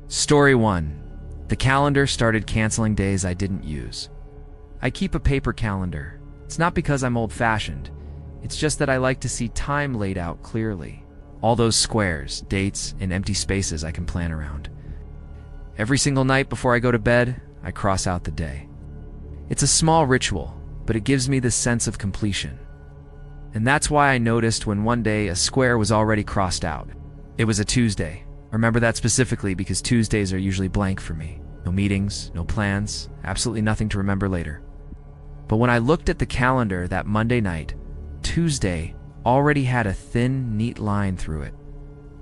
Story 1. The calendar started canceling days I didn't use. I keep a paper calendar. It's not because I'm old-fashioned. It's just that I like to see time laid out clearly. All those squares, dates, and empty spaces I can plan around. Every single night before I go to bed, I cross out the day. It's a small ritual, but it gives me this sense of completion. And that's why I noticed when one day a square was already crossed out. It was a Tuesday. I remember that specifically because Tuesdays are usually blank for me. No meetings, no plans, absolutely nothing to remember later. But when I looked at the calendar that Monday night, Tuesday already had a thin, neat line through it.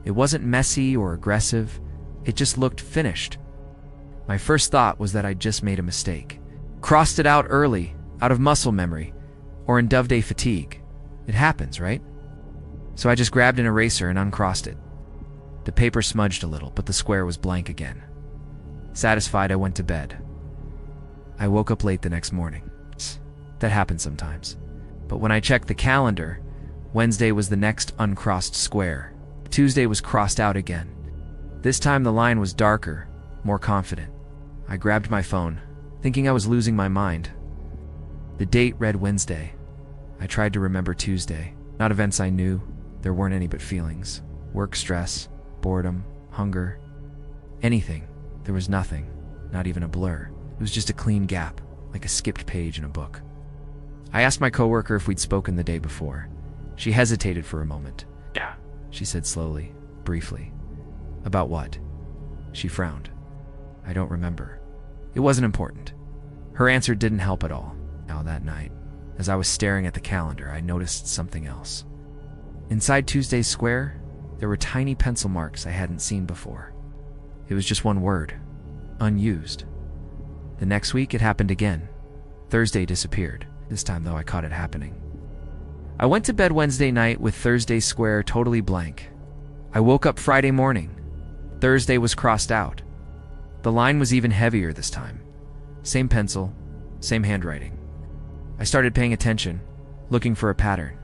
It wasn't messy or aggressive. It just looked finished. My first thought was that I'd just made a mistake. Crossed it out early, out of muscle memory, or in Dove Day fatigue. It happens, right? So I just grabbed an eraser and uncrossed it. The paper smudged a little, but the square was blank again. Satisfied, I went to bed. I woke up late the next morning. That happens sometimes. But when I checked the calendar, Wednesday was the next uncrossed square. Tuesday was crossed out again. This time the line was darker, more confident. I grabbed my phone, thinking I was losing my mind. The date read Wednesday. I tried to remember Tuesday. Not events I knew. There weren't any but feelings. Work stress, boredom, hunger. Anything. There was nothing. Not even a blur. It was just a clean gap, like a skipped page in a book. I asked my coworker if we'd spoken the day before. She hesitated for a moment. Yeah, she said slowly, briefly. About what? She frowned. I don't remember. It wasn't important. Her answer didn't help at all. Now that night, as I was staring at the calendar, I noticed something else. Inside Tuesday's square, there were tiny pencil marks I hadn't seen before. It was just one word, unused. The next week, it happened again. Thursday disappeared. This time, though, I caught it happening. I went to bed Wednesday night with Thursday's square totally blank. I woke up Friday morning. Thursday was crossed out. The line was even heavier this time. Same pencil, same handwriting. I started paying attention, looking for a pattern.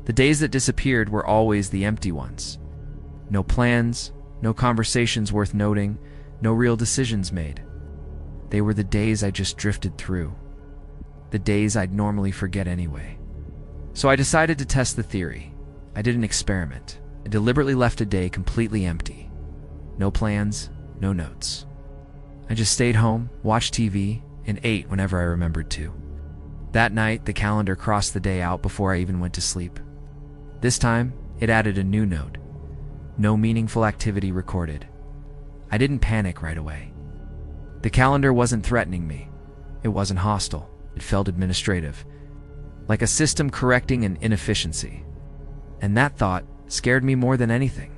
The days that disappeared were always the empty ones. No plans, no conversations worth noting, no real decisions made. They were the days I just drifted through. The days I'd normally forget anyway. So I decided to test the theory. I did an experiment. I deliberately left a day completely empty. No plans, no notes. I just stayed home, watched TV, and ate whenever I remembered to. That night, the calendar crossed the day out before I even went to sleep. This time, it added a new note. No meaningful activity recorded. I didn't panic right away. The calendar wasn't threatening me. It wasn't hostile. It felt administrative. Like a system correcting an inefficiency. And that thought scared me more than anything.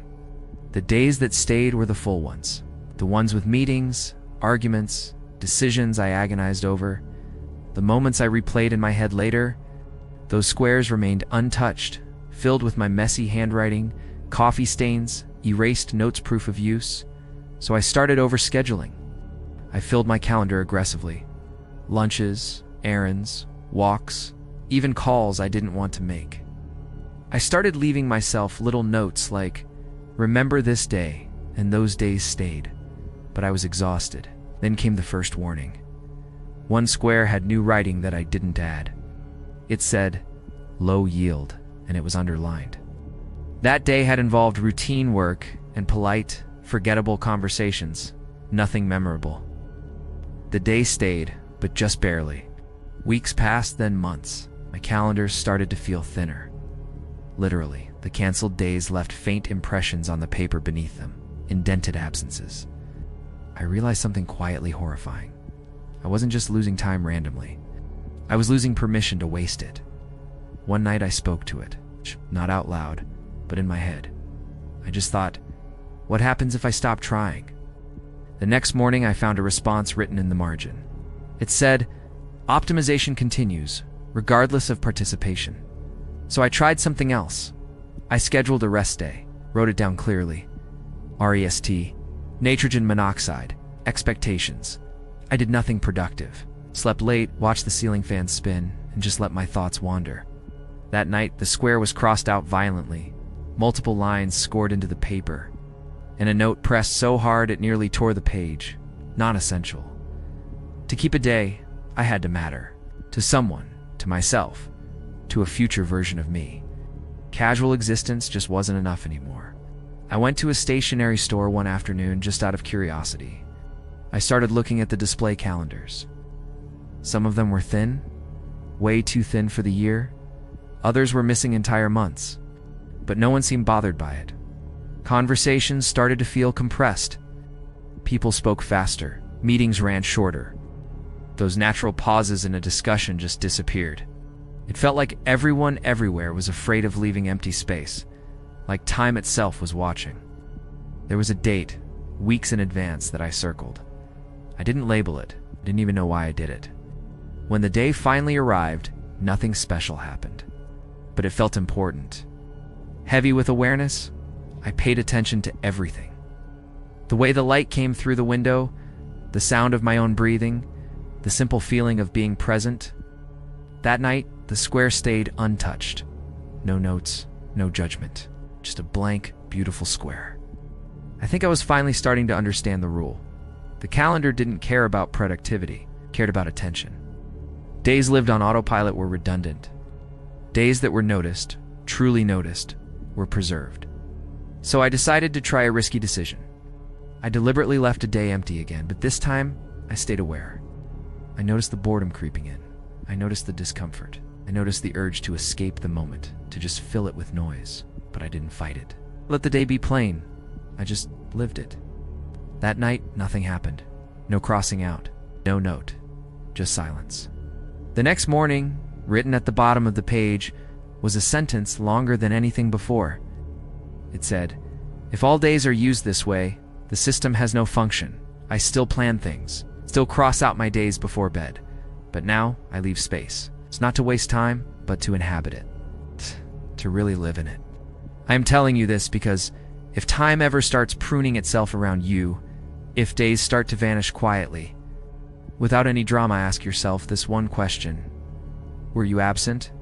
The days that stayed were the full ones. The ones with meetings, arguments, decisions I agonized over. The moments I replayed in my head later, those squares remained untouched, filled with my messy handwriting, coffee stains, erased notes proof of use. So I started overscheduling. I filled my calendar aggressively. Lunches, errands, walks, even calls I didn't want to make. I started leaving myself little notes like, remember this day, and those days stayed. But I was exhausted. Then came the first warning. One square had new writing that I didn't add. It said, low yield, and it was underlined. That day had involved routine work and polite, forgettable conversations. Nothing memorable. The day stayed, but just barely. Weeks passed, then months. My calendar started to feel thinner. Literally, the canceled days left faint impressions on the paper beneath them, indented absences. I realized something quietly horrifying. I wasn't just losing time randomly. I was losing permission to waste it. One night I spoke to it, not out loud, but in my head. I just thought, what happens if I stop trying? The next morning I found a response written in the margin. It said, optimization continues, regardless of participation. So I tried something else. I scheduled a rest day, wrote it down clearly. REST, nitrogen monoxide, expectations. I did nothing productive. Slept late, watched the ceiling fan spin, and just let my thoughts wander. That night, the square was crossed out violently. Multiple lines scored into the paper. and a note pressed so hard it nearly tore the page. Non-essential. To keep a day, I had to matter. To someone, to myself, to a future version of me. Casual existence just wasn't enough anymore. I went to a stationery store one afternoon just out of curiosity. I started looking at the display calendars. Some of them were thin, way too thin for the year. Others were missing entire months, but no one seemed bothered by it. Conversations started to feel compressed. People spoke faster, meetings ran shorter. Those natural pauses in a discussion just disappeared. It felt like everyone everywhere was afraid of leaving empty space, like time itself was watching. There was a date, weeks in advance, that I circled. I didn't label it, didn't even know why I did it. When the day finally arrived, nothing special happened, but it felt important. Heavy with awareness, I paid attention to everything. The way the light came through the window, the sound of my own breathing, the simple feeling of being present. That night, the square stayed untouched. No notes, no judgment, just a blank, beautiful square. I think I was finally starting to understand the rule. The calendar didn't care about productivity, cared about attention. Days lived on autopilot were redundant. Days that were noticed, truly noticed, were preserved. So I decided to try a risky decision. I deliberately left a day empty again, but this time, I stayed aware. I noticed the boredom creeping in. I noticed the discomfort. I noticed the urge to escape the moment, to just fill it with noise, but I didn't fight it. Let the day be plain. I just lived it. That night, nothing happened. No crossing out, no note, just silence. The next morning, written at the bottom of the page, was a sentence longer than anything before. It said, "If all days are used this way, the system has no function. I still plan things, still cross out my days before bed. But now, I leave space. It's not to waste time, but to inhabit it. To really live in it." I am telling you this because if time ever starts pruning itself around you, if days start to vanish quietly, without any drama, ask yourself this one question. Were you absent?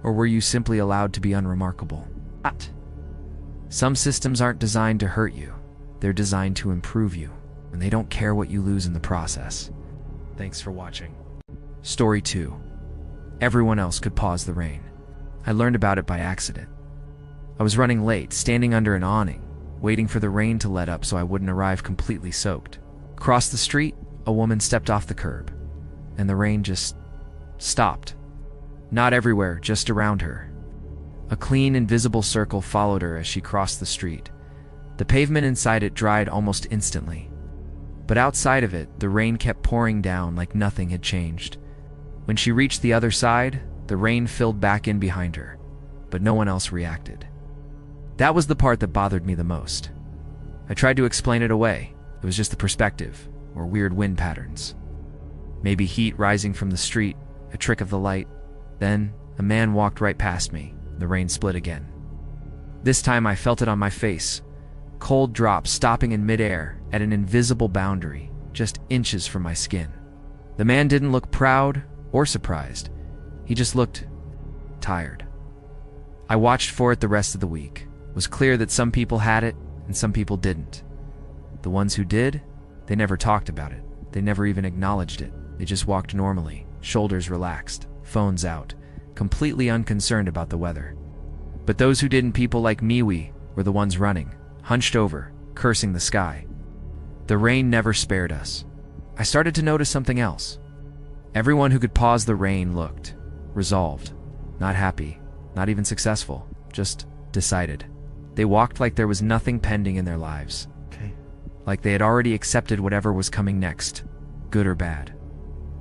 Or were you simply allowed to be unremarkable? Some systems aren't designed to hurt you. They're designed to improve you, and they don't care what you lose in the process. Thanks for watching. Story 2. Everyone else could pause the rain. I learned about it by accident. I was running late, standing under an awning, waiting for the rain to let up so I wouldn't arrive completely soaked. Across the street, a woman stepped off the curb, and the rain just stopped. Not everywhere, just around her. A clean, invisible circle followed her as she crossed the street. The pavement inside it dried almost instantly. But outside of it, the rain kept pouring down like nothing had changed. When she reached the other side, the rain filled back in behind her, but no one else reacted. That was the part that bothered me the most. I tried to explain it away. It was just the perspective, or weird wind patterns. Maybe heat rising from the street, a trick of the light. Then, a man walked right past me. The rain split again. This time I felt it on my face. Cold drops stopping in midair at an invisible boundary, just inches from my skin. The man didn't look proud or surprised. He just looked tired. I watched for it the rest of the week. It was clear that some people had it and some people didn't. The ones who did, they never talked about it. They never even acknowledged it. They just walked normally, shoulders relaxed, phones out, completely unconcerned about the weather. But those who didn't, people like MeWe, were the ones running, hunched over, cursing the sky. The rain never spared us. I started to notice something else. Everyone who could pause the rain looked resolved, not happy, not even successful, just decided. They walked like there was nothing pending in their lives. Like they had already accepted whatever was coming next, good or bad.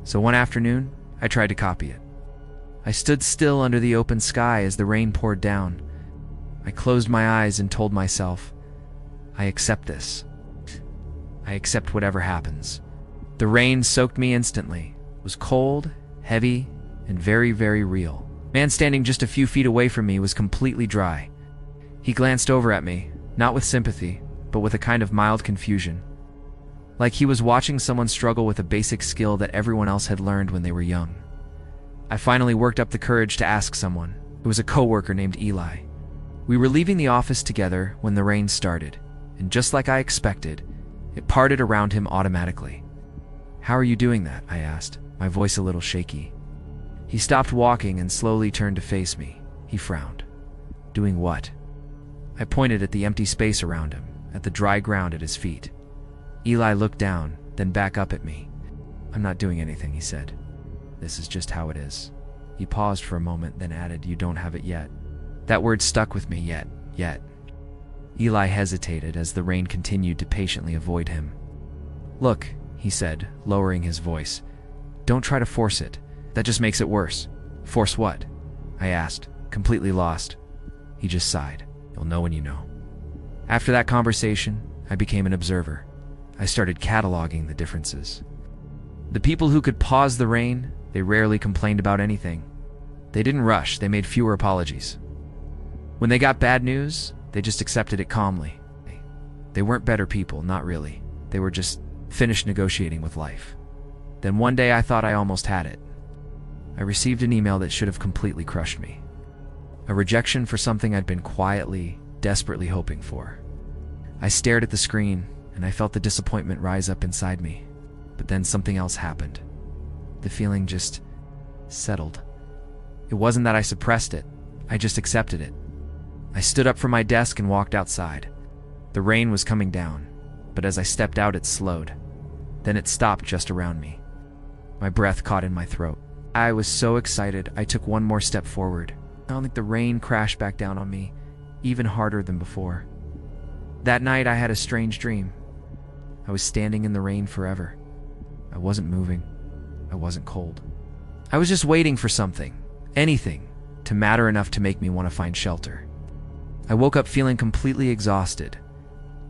So one afternoon, I tried to copy it. I stood still under the open sky as the rain poured down. I closed my eyes and told myself, I accept this. I accept whatever happens. The rain soaked me instantly. It was cold, heavy, and very, very real. The man standing just a few feet away from me was completely dry. He glanced over at me, not with sympathy, but with a kind of mild confusion. Like he was watching someone struggle with a basic skill that everyone else had learned when they were young. I finally worked up the courage to ask someone. It was a coworker named Eli. We were leaving the office together when the rain started. and just like I expected, it parted around him automatically. "How are you doing that?" I asked, my voice a little shaky. He stopped walking and slowly turned to face me. He frowned. "Doing what?" I pointed at the empty space around him, at the dry ground at his feet. Eli looked down, then back up at me. "I'm not doing anything," he said. "This is just how it is." He paused for a moment, then added, "You don't have it yet." That word stuck with me, yet. Eli hesitated as the rain continued to patiently avoid him. "Look," he said, lowering his voice. "Don't try to force it. That just makes it worse." "Force what?" I asked, completely lost. He just sighed. "You'll know when you know." After that conversation, I became an observer. I started cataloging the differences. The people who could pause the rain, they rarely complained about anything. They didn't rush, they made fewer apologies. When they got bad news, they just accepted it calmly. They weren't better people, not really. They were just finished negotiating with life. Then one day I thought I almost had it. I received an email that should have completely crushed me. A rejection for something I'd been quietly, desperately hoping for. I stared at the screen, and I felt the disappointment rise up inside me. But then something else happened. The feeling just settled. It wasn't that I suppressed it, I just accepted it. I stood up from my desk and walked outside. The rain was coming down, but as I stepped out it slowed. Then it stopped just around me. My breath caught in my throat. I was so excited, I took one more step forward. I don't think the rain crashed back down on me, even harder than before. That night I had a strange dream. I was standing in the rain forever. I wasn't moving. I wasn't cold. I was just waiting for something, anything, to matter enough to make me want to find shelter. I woke up feeling completely exhausted.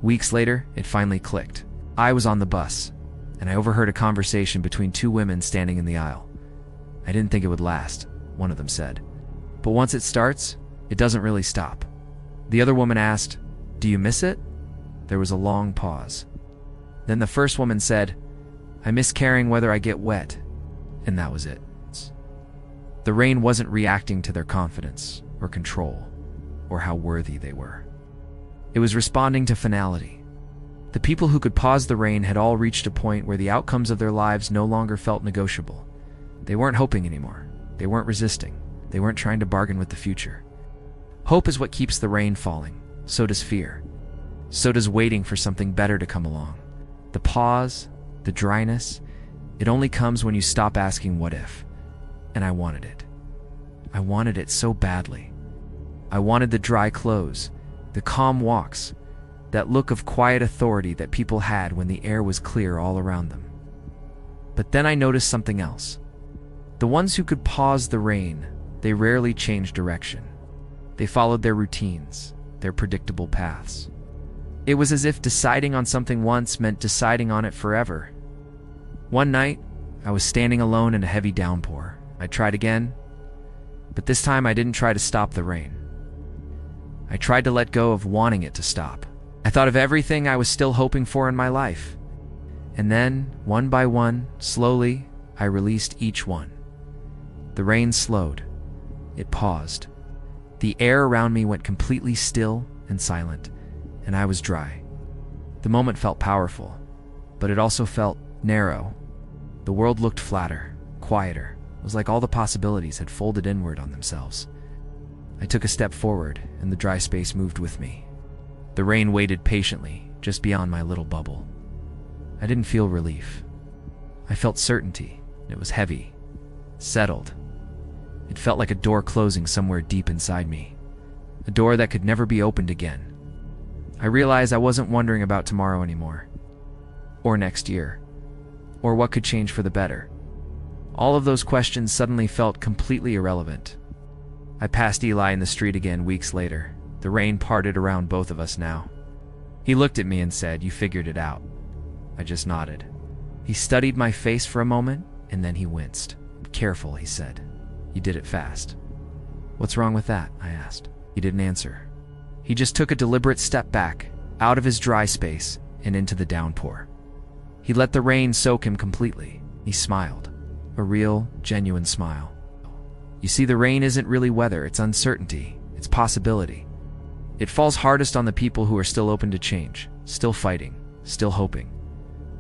Weeks later, it finally clicked. I was on the bus, and I overheard a conversation between two women standing in the aisle. "I didn't think it would last," one of them said. "But once it starts, it doesn't really stop." The other woman asked, "Do you miss it?" There was a long pause. Then the first woman said, "I miss caring whether I get wet." And that was it. The rain wasn't reacting to their confidence or control or how worthy they were. It was responding to finality. The people who could pause the rain had all reached a point where the outcomes of their lives no longer felt negotiable. They weren't hoping anymore. They weren't resisting. They weren't trying to bargain with the future. Hope is what keeps the rain falling. So does fear. So does waiting for something better to come along. The pause, the dryness, it only comes when you stop asking what if. And I wanted it. I wanted it so badly. I wanted the dry clothes, the calm walks, that look of quiet authority that people had when the air was clear all around them. But then I noticed something else. The ones who could pause the rain, they rarely changed direction. They followed their routines, their predictable paths. It was as if deciding on something once meant deciding on it forever. One night, I was standing alone in a heavy downpour. I tried again, but this time I didn't try to stop the rain. I tried to let go of wanting it to stop. I thought of everything I was still hoping for in my life. And then, one by one, slowly, I released each one. The rain slowed. It paused. The air around me went completely still and silent, and I was dry. The moment felt powerful, but it also felt narrow. The world looked flatter, quieter. It was like all the possibilities had folded inward on themselves. I took a step forward, and the dry space moved with me. The rain waited patiently, just beyond my little bubble. I didn't feel relief. I felt certainty. It was heavy, settled. It felt like a door closing somewhere deep inside me, a door that could never be opened again. I realized I wasn't wondering about tomorrow anymore, or next year, or what could change for the better. All of those questions suddenly felt completely irrelevant. I passed Eli in the street again weeks later. The rain parted around both of us now. He looked at me and said, "You figured it out." I just nodded. He studied my face for a moment, and then he winced. "Careful," he said. "You did it fast." "What's wrong with that?" I asked. He didn't answer. He just took a deliberate step back, out of his dry space, and into the downpour. He let the rain soak him completely. He smiled. A real, genuine smile. You see, the rain isn't really weather, it's uncertainty, it's possibility. It falls hardest on the people who are still open to change. still fighting, still hoping.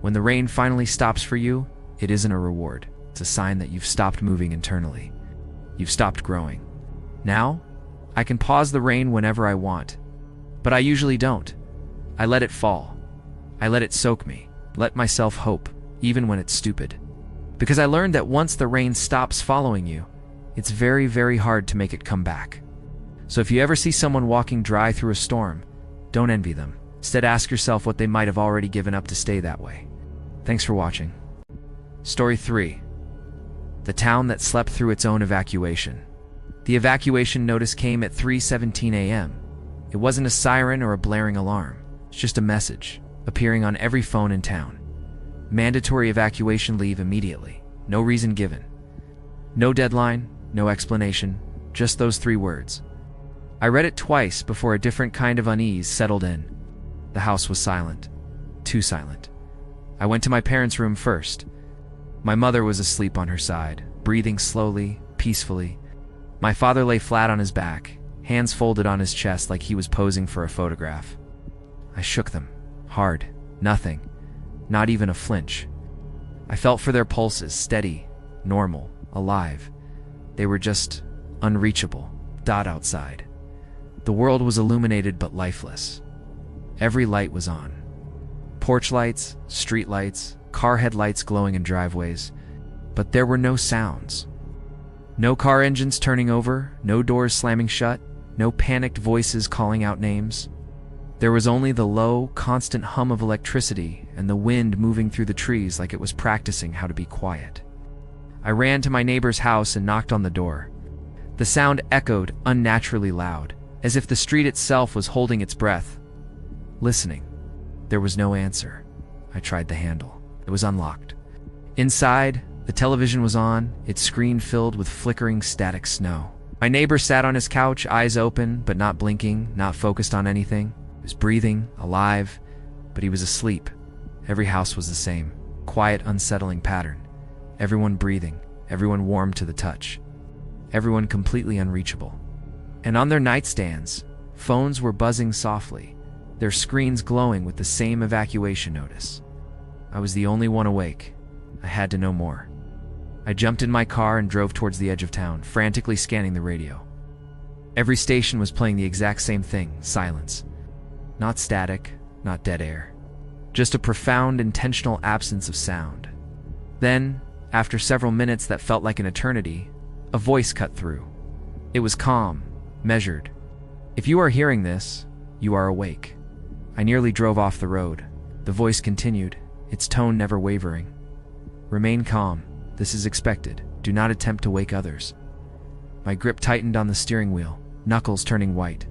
When the rain finally stops for you, it isn't a reward. It's a sign that you've stopped moving internally. You've stopped growing. Now, I can pause the rain whenever I want, but I usually don't. I let it fall. I let it soak me, let myself hope, even when it's stupid. Because I learned that once the rain stops following you, it's very, very hard to make it come back. So if you ever see someone walking dry through a storm, don't envy them. Instead, ask yourself what they might have already given up to stay that way. Thanks for watching. Story 3. The town that slept through its own evacuation. The evacuation notice came at 3:17 a.m. It wasn't a siren or a blaring alarm. It's just a message, appearing on every phone in town. Mandatory evacuation, leave immediately. No reason given. No deadline, no explanation, just those 3 words. I read it twice before a different kind of unease settled in. The house was silent. Too silent. I went to my parents' room first. My mother was asleep on her side, breathing slowly, peacefully. My father lay flat on his back, hands folded on his chest like he was posing for a photograph. I shook them. Hard. Nothing. Not even a flinch. I felt for their pulses, steady, normal, alive. They were just unreachable. Dot outside. The world was illuminated but lifeless. Every light was on. Porch lights, street lights, car headlights glowing in driveways. But there were no sounds. No car engines turning over, no doors slamming shut, no panicked voices calling out names. There was only the low, constant hum of electricity and the wind moving through the trees like it was practicing how to be quiet. I ran to my neighbor's house and knocked on the door. The sound echoed unnaturally loud, as if the street itself was holding its breath. Listening. There was no answer. I tried the handle. It was unlocked. Inside, the television was on, its screen filled with flickering static snow. My neighbor sat on his couch, eyes open, but not blinking, not focused on anything. He was breathing, alive, but he was asleep. Every house was the same. Quiet, unsettling pattern. Everyone breathing, everyone warm to the touch. Everyone completely unreachable. And on their nightstands, phones were buzzing softly, their screens glowing with the same evacuation notice. I was the only one awake. I had to know more. I jumped in my car and drove towards the edge of town, frantically scanning the radio. Every station was playing the exact same thing, silence. Not static, not dead air. Just a profound, intentional absence of sound. Then, after several minutes that felt like an eternity, a voice cut through. It was calm, measured. If you are hearing this, you are awake. I nearly drove off the road. The voice continued, its tone never wavering. Remain calm. This is expected. Do not attempt to wake others. My grip tightened on the steering wheel, knuckles turning white.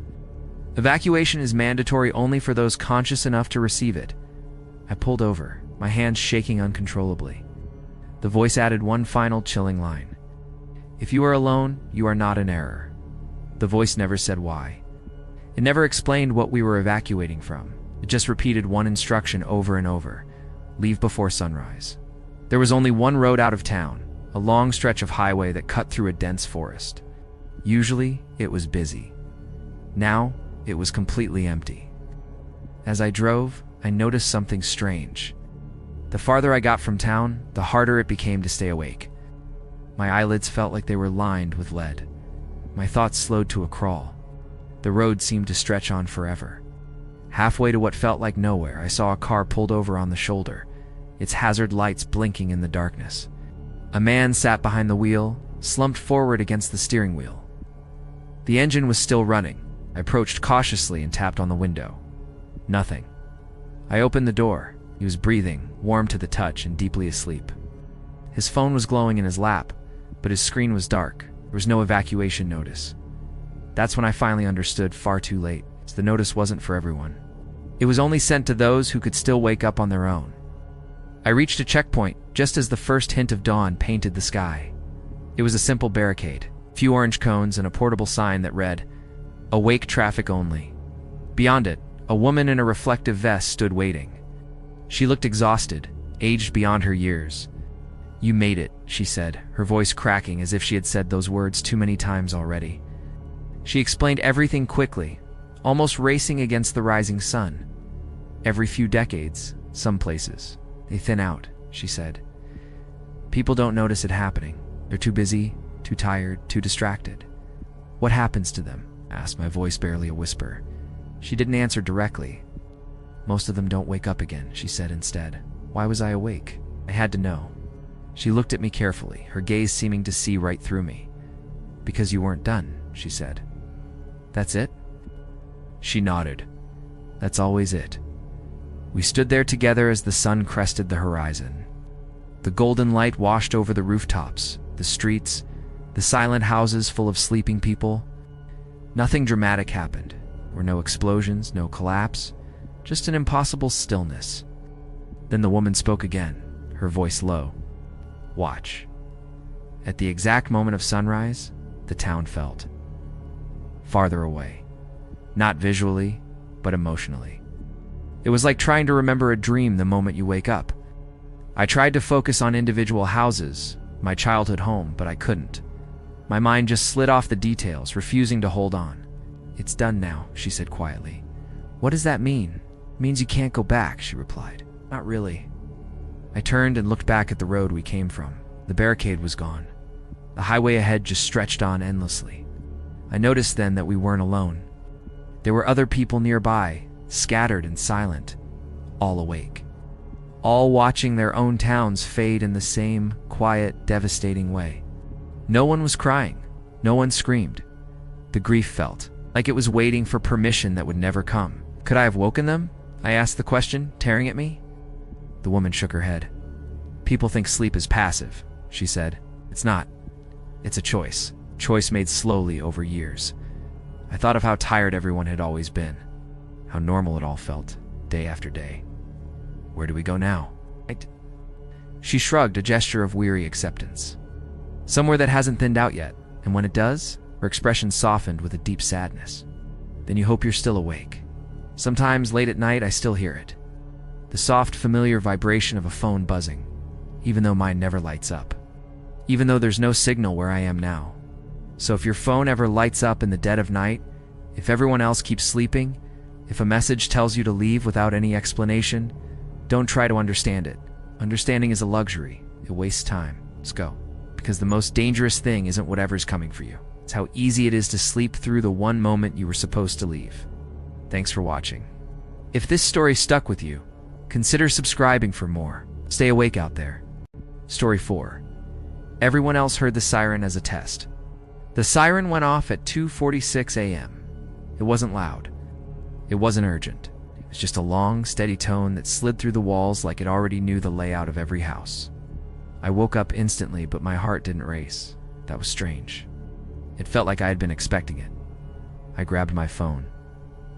Evacuation is mandatory only for those conscious enough to receive it. I pulled over, my hands shaking uncontrollably. The voice added one final chilling line. If you are alone, you are not in error. The voice never said why. It never explained what we were evacuating from. It just repeated one instruction over and over. Leave before sunrise. There was only one road out of town, a long stretch of highway that cut through a dense forest. Usually, it was busy. Now, it was completely empty. As I drove, I noticed something strange. The farther I got from town, the harder it became to stay awake. My eyelids felt like they were lined with lead. My thoughts slowed to a crawl. The road seemed to stretch on forever. Halfway to what felt like nowhere, I saw a car pulled over on the shoulder, its hazard lights blinking in the darkness. A man sat behind the wheel, slumped forward against the steering wheel. The engine was still running. I approached cautiously and tapped on the window. Nothing. I opened the door. He was breathing, warm to the touch and deeply asleep. His phone was glowing in his lap, but his screen was dark. There was no evacuation notice. That's when I finally understood, far too late. The notice wasn't for everyone. It was only sent to those who could still wake up on their own. I reached a checkpoint just as the first hint of dawn painted the sky. It was a simple barricade, few orange cones and a portable sign that read, "Awake traffic only." Beyond it, a woman in a reflective vest stood waiting. She looked exhausted, aged beyond her years. "You made it," she said, her voice cracking as if she had said those words too many times already. She explained everything quickly, almost racing against the rising sun. Every few decades, some places, they thin out, she said. People don't notice it happening. They're too busy, too tired, too distracted. What happens to them? I asked, my voice barely a whisper. She didn't answer directly. Most of them don't wake up again, she said instead. Why was I awake? I had to know. She looked at me carefully, her gaze seeming to see right through me. Because you weren't done, she said. That's it? She nodded. That's always it. We stood there together as the sun crested the horizon. The golden light washed over the rooftops, the streets, the silent houses full of sleeping people. Nothing dramatic happened. There were no explosions, no collapse, just an impossible stillness. Then the woman spoke again, her voice low. Watch. At the exact moment of sunrise, the town felt farther away. Not visually, but emotionally. It was like trying to remember a dream the moment you wake up. I tried to focus on individual houses, my childhood home, but I couldn't. My mind just slid off the details, refusing to hold on. It's done now, she said quietly. What does that mean? It means you can't go back, she replied. Not really. I turned and looked back at the road we came from. The barricade was gone. The highway ahead just stretched on endlessly. I noticed then that we weren't alone. There were other people nearby, scattered and silent, all awake. All watching their own towns fade in the same quiet, devastating way. No one was crying. No one screamed. The grief felt like it was waiting for permission that would never come. Could I have woken them? I asked the question, tearing at me. The woman shook her head. People think sleep is passive, she said. It's not. It's a choice. Choice made slowly over years. I thought of how tired everyone had always been. How normal it all felt, day after day. Where do we go now? She shrugged, a gesture of weary acceptance. Somewhere that hasn't thinned out yet, and when it does, her expression softened with a deep sadness. Then you hope you're still awake. Sometimes late at night I still hear it. The soft, familiar vibration of a phone buzzing, even though mine never lights up. Even though there's no signal where I am now. So if your phone ever lights up in the dead of night, if everyone else keeps sleeping, if a message tells you to leave without any explanation, don't try to understand it. Understanding is a luxury. It wastes time. Let's go. Because the most dangerous thing isn't whatever's coming for you. It's how easy it is to sleep through the one moment you were supposed to leave. Thanks for watching. If this story stuck with you, consider subscribing for more. Stay awake out there. Story 4. Everyone else heard the siren as a test. The siren went off at 2:46 a.m. It wasn't loud. It wasn't urgent. It was just a long, steady tone that slid through the walls like it already knew the layout of every house. I woke up instantly, but my heart didn't race. That was strange. It felt like I had been expecting it. I grabbed my phone.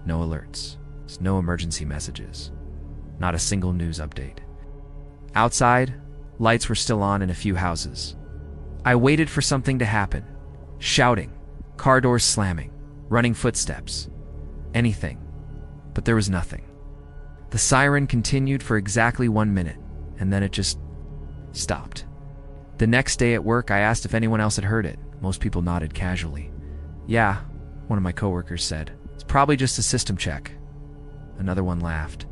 No alerts. No emergency messages. Not a single news update. Outside, lights were still on in a few houses. I waited for something to happen. Shouting, car doors slamming, running footsteps. Anything. But there was nothing. The siren continued for exactly 1 minute, and then it just stopped. The next day at work, I asked if anyone else had heard it. Most people nodded casually. Yeah, one of my coworkers said. It's probably just a system check. Another one laughed.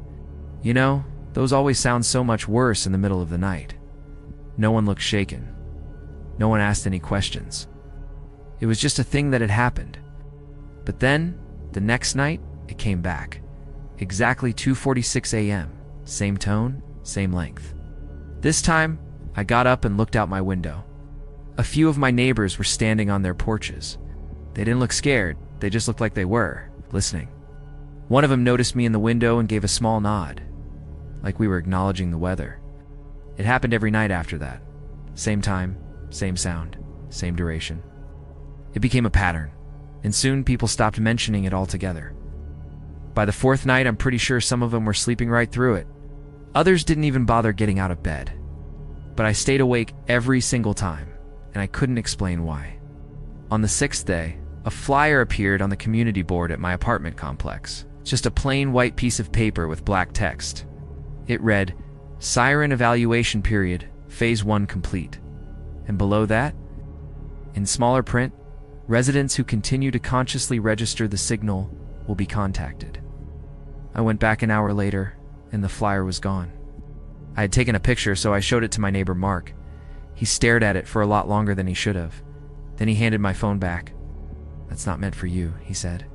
You know, those always sound so much worse in the middle of the night. No one looked shaken. No one asked any questions. It was just a thing that had happened. But then, the next night, it came back. Exactly 2:46 a.m. Same tone, same length. This time, I got up and looked out my window. A few of my neighbors were standing on their porches. They didn't look scared, they just looked like they were, listening. One of them noticed me in the window and gave a small nod, like we were acknowledging the weather. It happened every night after that. Same time, same sound, same duration. It became a pattern, and soon people stopped mentioning it altogether. By the fourth night, I'm pretty sure some of them were sleeping right through it. Others didn't even bother getting out of bed. But I stayed awake every single time, and I couldn't explain why. On the 6th day, a flyer appeared on the community board at my apartment complex. Just a plain white piece of paper with black text. It read, Siren Evaluation Period, Phase 1 Complete. And below that, in smaller print, residents who continue to consciously register the signal will be contacted. I went back an hour later, and the flyer was gone. I had taken a picture, so I showed it to my neighbor Mark. He stared at it for a lot longer than he should have. Then he handed my phone back. "That's not meant for you," he said.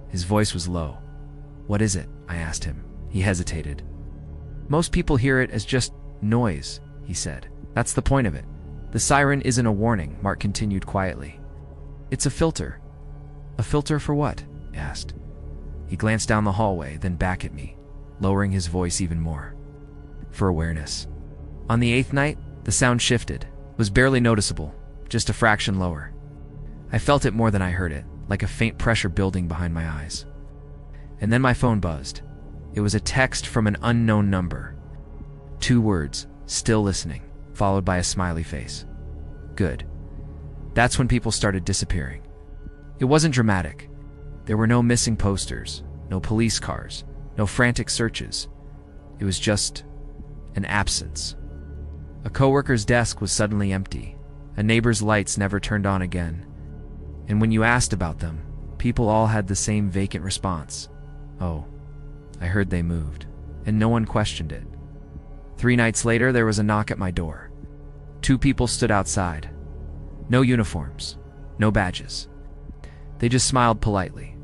His voice was low. "What is it?" I asked him. He hesitated. "Most people hear it as just noise," he said. "That's the point of it. The siren isn't a warning," Mark continued quietly. "It's a filter." "A filter for what?" I asked. He glanced down the hallway, then back at me, lowering his voice even more. "For awareness." On the 8th night, the sound shifted. It was barely noticeable, just a fraction lower. I felt it more than I heard it, like a faint pressure building behind my eyes. And then my phone buzzed. It was a text from an unknown number. 2 words, "Still listening," followed by a smiley face. Good. That's when people started disappearing. It wasn't dramatic. There were no missing posters, no police cars, no frantic searches. It was just an absence. A coworker's desk was suddenly empty. A neighbor's lights never turned on again. And when you asked about them, people all had the same vacant response. "Oh, I heard they moved," and no one questioned it. 3 nights later, there was a knock at my door. 2 people stood outside. No uniforms, no badges. They just smiled politely.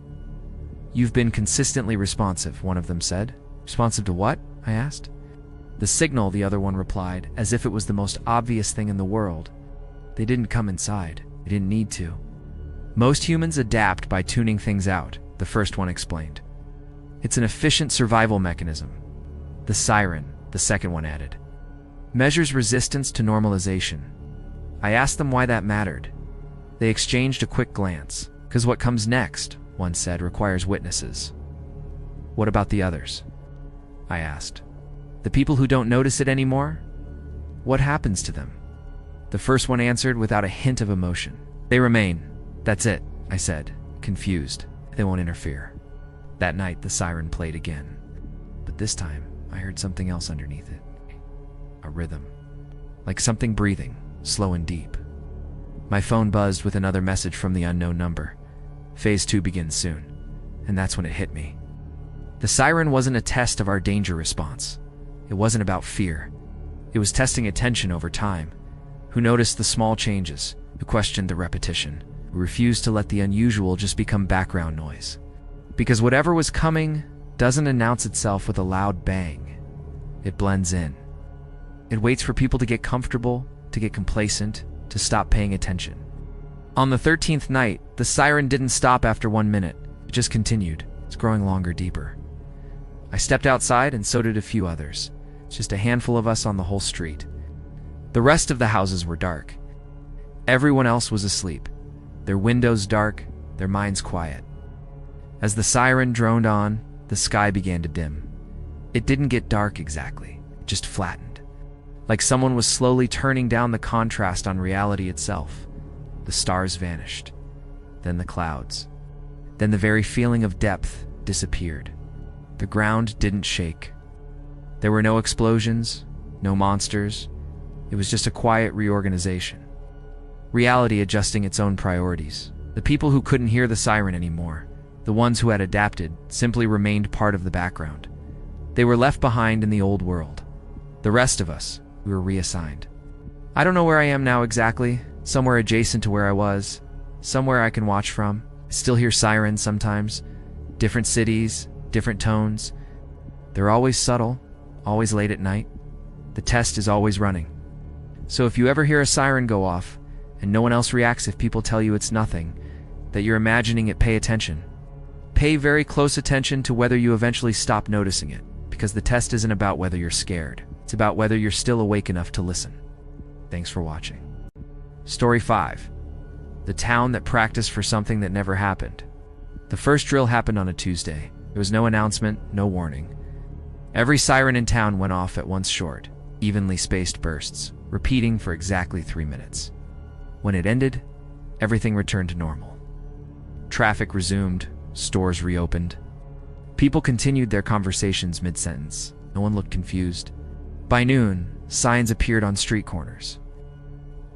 "You've been consistently responsive," one of them said. "Responsive to what?" I asked. "The signal," the other one replied, as if it was the most obvious thing in the world. "They didn't come inside. They didn't need to." "Most humans adapt by tuning things out," the first one explained. "It's an efficient survival mechanism." "The siren," the second one added, "measures resistance to normalization." I asked them why that mattered. They exchanged a quick glance. "'Cause what comes next," one said, "requires witnesses." "What about the others?" I asked. "The people who don't notice it anymore? What happens to them?" The first one answered without a hint of emotion. "They remain. That's it," I said, confused. "They won't interfere." That night, the siren played again. But this time, I heard something else underneath it. A rhythm. Like something breathing, slow and deep. My phone buzzed with another message from the unknown number. Phase 2 begins soon. And that's when it hit me. The siren wasn't a test of our danger response. It wasn't about fear. It was testing attention over time. Who noticed the small changes, who questioned the repetition, who refused to let the unusual just become background noise. Because whatever was coming doesn't announce itself with a loud bang. It blends in. It waits for people to get comfortable, to get complacent, to stop paying attention. On the 13th night, the siren didn't stop after 1 minute. It just continued. It's growing longer, deeper. I stepped outside, and so did a few others. Just a handful of us on the whole street. The rest of the houses were dark. Everyone else was asleep. Their windows dark, their minds quiet. As the siren droned on, the sky began to dim. It didn't get dark exactly, it just flattened. Like someone was slowly turning down the contrast on reality itself. The stars vanished. Then the clouds. Then the very feeling of depth disappeared. The ground didn't shake. There were no explosions, no monsters. It was just a quiet reorganization. Reality adjusting its own priorities. The people who couldn't hear the siren anymore, the ones who had adapted, simply remained part of the background. They were left behind in the old world. The rest of us, we were reassigned. I don't know where I am now exactly, somewhere adjacent to where I was, somewhere I can watch from. I still hear sirens sometimes. Different cities, different tones. They're always subtle, always late at night. The test is always running. So if you ever hear a siren go off, and no one else reacts if people tell you it's nothing, that you're imagining it, pay attention. Pay very close attention to whether you eventually stop noticing it, because the test isn't about whether you're scared. It's about whether you're still awake enough to listen. Thanks for watching. Story 5. The town that practiced for something that never happened. The first drill happened on a Tuesday. There was no announcement, no warning. Every siren in town went off at once short, evenly spaced bursts, repeating for exactly 3 minutes. When it ended, everything returned to normal. Traffic resumed, stores reopened. People continued their conversations mid-sentence. No one looked confused. By noon, signs appeared on street corners.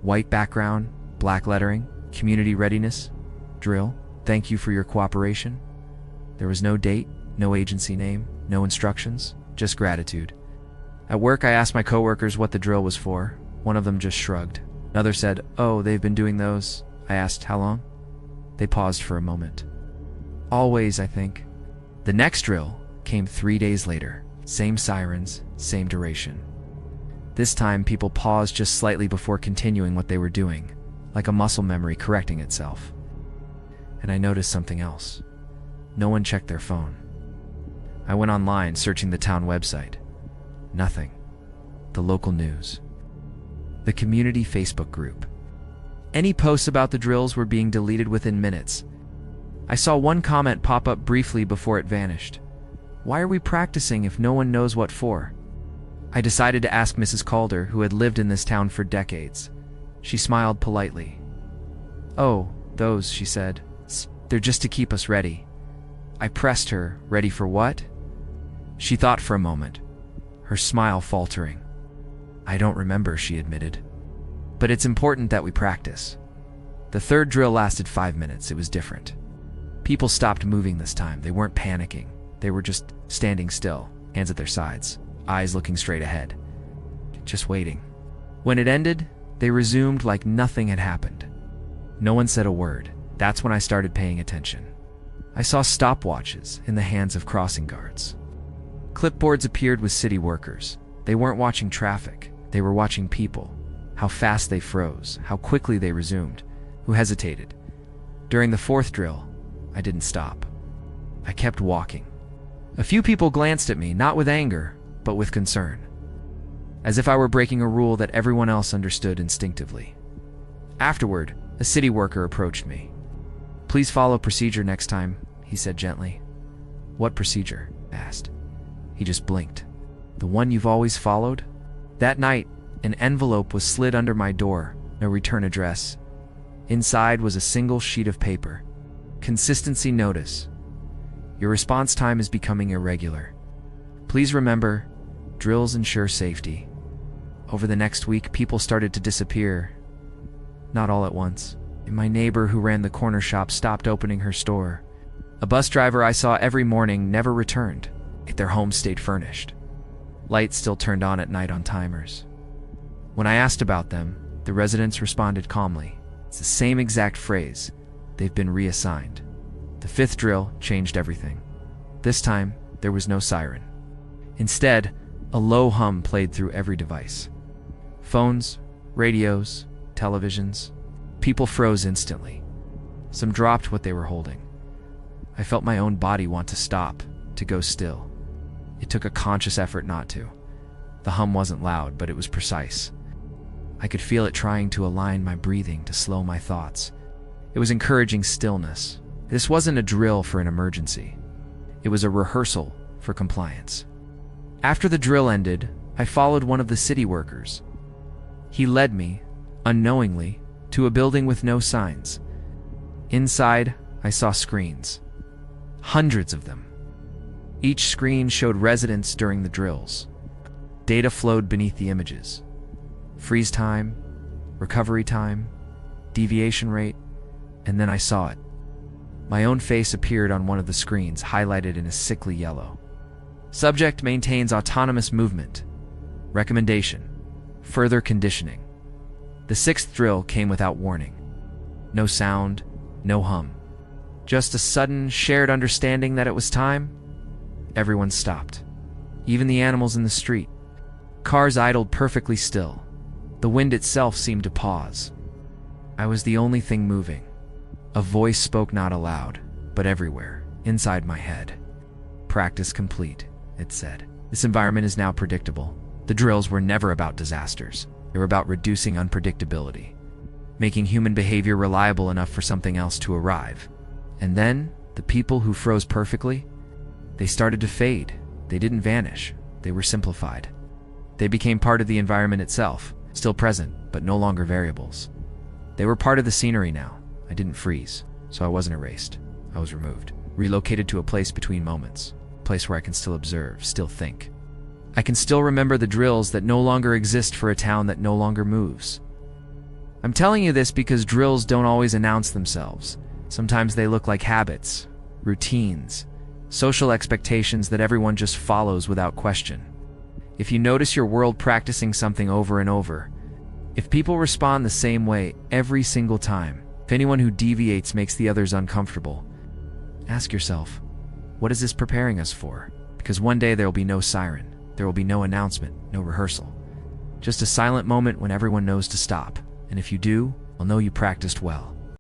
White background, black lettering, community readiness, drill, thank you for your cooperation. There was no date, no agency name, no instructions, just gratitude. At work, I asked my coworkers what the drill was for. One of them just shrugged. Another said, "Oh, they've been doing those." I asked, "How long?" They paused for a moment. "Always, I think." The next drill came 3 days later. Same sirens, same duration. This time, people paused just slightly before continuing what they were doing, like a muscle memory correcting itself. And I noticed something else. No one checked their phone. I went online, searching the town website. Nothing. The local news. The community Facebook group. Any posts about the drills were being deleted within minutes. I saw one comment pop up briefly before it vanished. Why are we practicing if no one knows what for? I decided to ask Mrs. Calder, who had lived in this town for decades. She smiled politely. "Oh, those," she said. "They're just to keep us ready." I pressed her, "Ready for what?" She thought for a moment, her smile faltering. "I don't remember," she admitted. "But it's important that we practice." The third drill lasted 5 minutes. It was different. People stopped moving this time. They weren't panicking. They were just standing still, hands at their sides, eyes looking straight ahead, just waiting. When it ended, they resumed like nothing had happened. No one said a word. That's when I started paying attention. I saw stopwatches in the hands of crossing guards. Clipboards appeared with city workers. They weren't watching traffic. They were watching people. How fast they froze, how quickly they resumed, who hesitated. During the fourth drill, I didn't stop. I kept walking. A few people glanced at me, not with anger, but with concern, as if I were breaking a rule that everyone else understood instinctively. Afterward, a city worker approached me. "Please follow procedure next time," he said gently. "What procedure?" I asked. He just blinked. "The one you've always followed?" That night, an envelope was slid under my door, no return address. Inside was a single sheet of paper. Consistency notice. Your response time is becoming irregular. Please remember, drills ensure safety. Over the next week, people started to disappear. Not all at once. And my neighbor who ran the corner shop stopped opening her store. A bus driver I saw every morning never returned. Their home stayed furnished. Lights still turned on at night on timers. When I asked about them, the residents responded calmly. It's the same exact phrase. They've been reassigned. The fifth drill changed everything. This time, there was no siren. Instead, a low hum played through every device. Phones, radios, televisions. People froze instantly. Some dropped what they were holding. I felt my own body want to stop, to go still. It took a conscious effort not to. The hum wasn't loud, but it was precise. I could feel it trying to align my breathing to slow my thoughts. It was encouraging stillness. This wasn't a drill for an emergency. It was a rehearsal for compliance. After the drill ended, I followed one of the city workers. He led me, unknowingly, to a building with no signs. Inside, I saw screens. Hundreds of them. Each screen showed residents during the drills. Data flowed beneath the images. Freeze time, recovery time, deviation rate, and then I saw it. My own face appeared on one of the screens, highlighted in a sickly yellow. Subject maintains autonomous movement. Recommendation: further conditioning. The sixth drill came without warning. No sound, no hum. Just a sudden, shared understanding that it was time. Everyone stopped. Even the animals in the street. Cars idled perfectly still. The wind itself seemed to pause. I was the only thing moving. A voice spoke not aloud, but everywhere, inside my head. "Practice complete," it said. "This environment is now predictable." The drills were never about disasters. They were about reducing unpredictability, making human behavior reliable enough for something else to arrive. And then, the people who froze perfectly, they started to fade. They didn't vanish. They were simplified. They became part of the environment itself, still present, but no longer variables. They were part of the scenery now. I didn't freeze, so I wasn't erased. I was removed, relocated to a place between moments, a place where I can still observe, still think. I can still remember the drills that no longer exist for a town that no longer moves. I'm telling you this because drills don't always announce themselves. Sometimes they look like habits, routines, social expectations that everyone just follows without question. If you notice your world practicing something over and over, if people respond the same way every single time, if anyone who deviates makes the others uncomfortable, ask yourself, what is this preparing us for? Because one day there will be no siren, there will be no announcement, no rehearsal. Just a silent moment when everyone knows to stop. And if you do, I'll know you practiced well.